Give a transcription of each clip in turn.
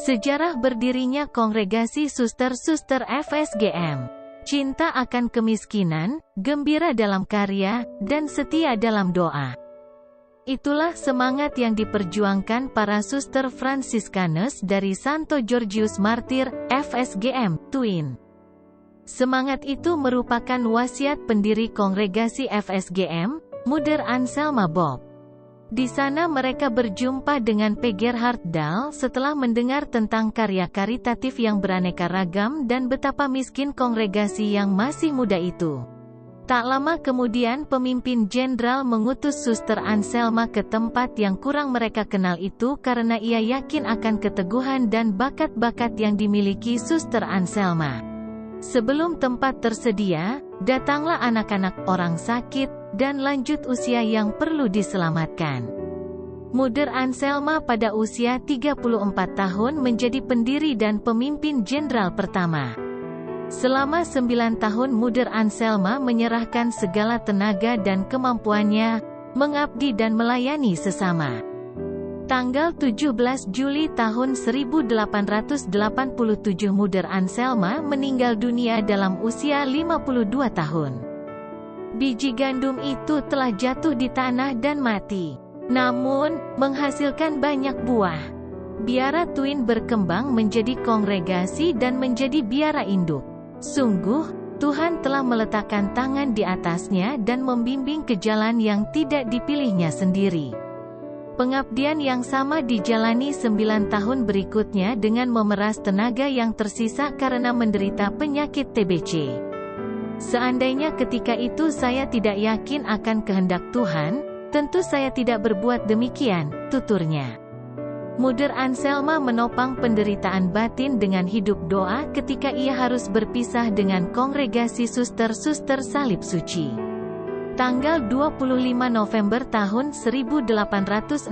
Sejarah berdirinya Kongregasi Suster-Suster FSGM. Cinta akan kemiskinan, gembira dalam karya, dan setia dalam doa. Itulah semangat yang diperjuangkan para suster Fransiskanus dari Santo Georgius Martir, FSGM, Tuin. Semangat itu merupakan wasiat pendiri Kongregasi FSGM, Moeder Anselma Bob. Di sana mereka berjumpa dengan P. Gerhard Dahl setelah mendengar tentang karya karitatif yang beraneka ragam dan betapa miskin kongregasi yang masih muda itu. Tak lama kemudian pemimpin jenderal mengutus Suster Anselma ke tempat yang kurang mereka kenal itu karena ia yakin akan keteguhan dan bakat-bakat yang dimiliki Suster Anselma. Sebelum tempat tersedia, datanglah anak-anak, orang sakit, dan lanjut usia yang perlu diselamatkan. Moeder Anselma pada usia 34 tahun menjadi pendiri dan pemimpin jenderal pertama. Selama 9 tahun Moeder Anselma menyerahkan segala tenaga dan kemampuannya, mengabdi dan melayani sesama. Tanggal 17 Juli tahun 1887 Moeder Anselma meninggal dunia dalam usia 52 tahun. Biji gandum itu telah jatuh di tanah dan mati. Namun, menghasilkan banyak buah. Biara Tuin berkembang menjadi kongregasi dan menjadi biara induk. Sungguh, Tuhan telah meletakkan tangan di atasnya dan membimbing ke jalan yang tidak dipilihnya sendiri. Pengabdian yang sama dijalani 9 tahun berikutnya dengan memeras tenaga yang tersisa karena menderita penyakit TBC. Seandainya ketika itu saya tidak yakin akan kehendak Tuhan, tentu saya tidak berbuat demikian, tuturnya. Moeder Anselma menopang penderitaan batin dengan hidup doa ketika ia harus berpisah dengan kongregasi suster-suster salib suci. Tanggal 25 November tahun 1869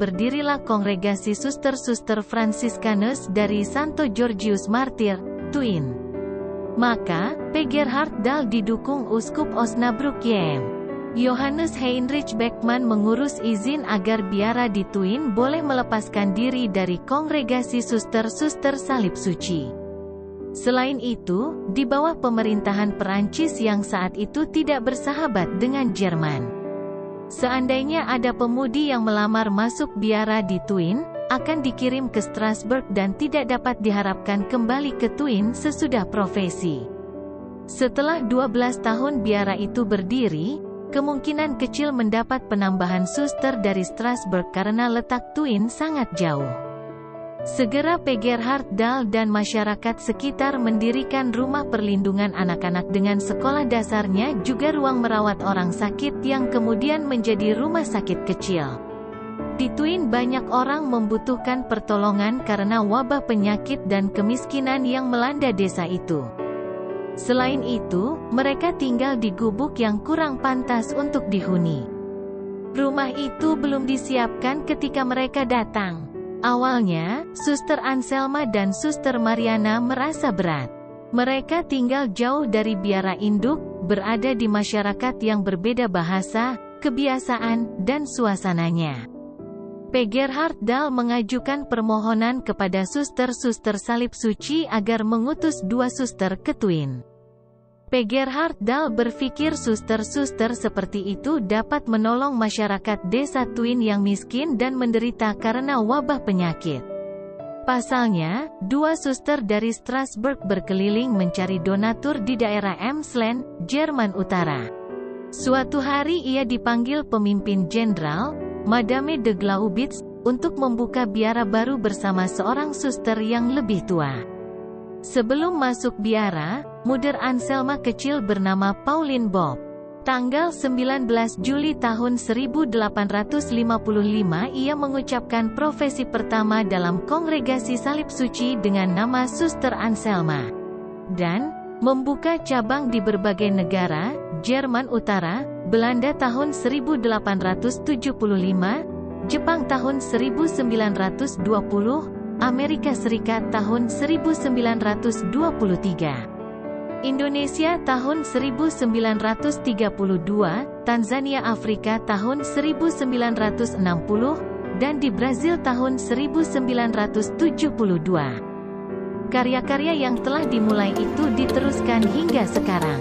berdirilah Kongregasi Suster-Suster Fransiskanus dari Santo Georgius Martir, Tuin. Maka, P. Gerhard Dahl didukung Uskup Osnabrück Ym. Johannes Heinrich Beckmann mengurus izin agar biara di Tuin boleh melepaskan diri dari Kongregasi Suster-Suster Salib Suci. Selain itu, di bawah pemerintahan Perancis yang saat itu tidak bersahabat dengan Jerman. Seandainya ada pemudi yang melamar masuk biara di Tuin, akan dikirim ke Strasbourg dan tidak dapat diharapkan kembali ke Tuin sesudah profesi. Setelah 12 tahun biara itu berdiri, kemungkinan kecil mendapat penambahan suster dari Strasbourg karena letak Tuin sangat jauh. Segera P. Gerhard Dahl dan masyarakat sekitar mendirikan rumah perlindungan anak-anak dengan sekolah dasarnya juga ruang merawat orang sakit yang kemudian menjadi rumah sakit kecil. Di Tuin banyak orang membutuhkan pertolongan karena wabah penyakit dan kemiskinan yang melanda desa itu. Selain itu, mereka tinggal di gubuk yang kurang pantas untuk dihuni. Rumah itu belum disiapkan ketika mereka datang. Awalnya, Suster Anselma dan Suster Mariana merasa berat. Mereka tinggal jauh dari biara induk, berada di masyarakat yang berbeda bahasa, kebiasaan, dan suasananya. P. Gerhard Dahl mengajukan permohonan kepada suster-suster salib suci agar mengutus 2 suster ke Tuin. P. Gerhard Dahl berpikir suster-suster seperti itu dapat menolong masyarakat desa Tuin yang miskin dan menderita karena wabah penyakit. Pasalnya, 2 suster dari Strasbourg berkeliling mencari donatur di daerah Emsland, Jerman Utara. Suatu hari ia dipanggil pemimpin jenderal, Madame de Glaubitz, untuk membuka biara baru bersama seorang suster yang lebih tua. Sebelum masuk biara, Moeder Anselma kecil bernama Pauline Bob. Tanggal 19 Juli tahun 1855 ia mengucapkan profesi pertama dalam Kongregasi Salib Suci dengan nama Suster Anselma. Dan, membuka cabang di berbagai negara, Jerman Utara, Belanda tahun 1875, Jepang tahun 1920, Amerika Serikat tahun 1923, Indonesia tahun 1932, Tanzania Afrika tahun 1960, dan di Brazil tahun 1972. Karya-karya yang telah dimulai itu diteruskan hingga sekarang.